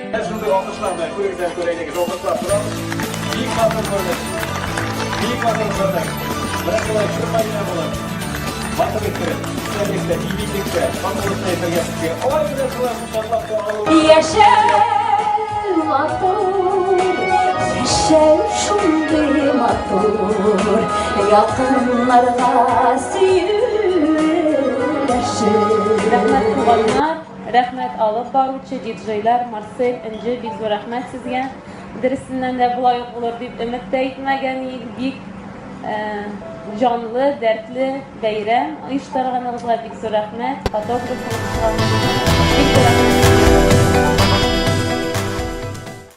Şunday alkışlarla ko'ringizdan ko'raylik, alkışlar turamiz. Büyük mazmun ko'rdik. Büyük mazmun ko'rdik. Birinchilar shirmaydigan bo'ladi. Batırlıkta, güzellikte, iyilikte, bakımlıkta birleşikte. Olay güzellikler inşallah doğalı. Yaşar motor, yaşar şunday motor, yakınlarga suyulashib. Rahmat tuğanlar, rahmat alıp baruvchi DJ'lar, Marcel, Inci, biz ve rahmat sizga. Dersinden de bulay olur deyip ümit de etmegen büyük canlı, dertli bayram. Uyuşturganlarga bek rahmat. Fotograf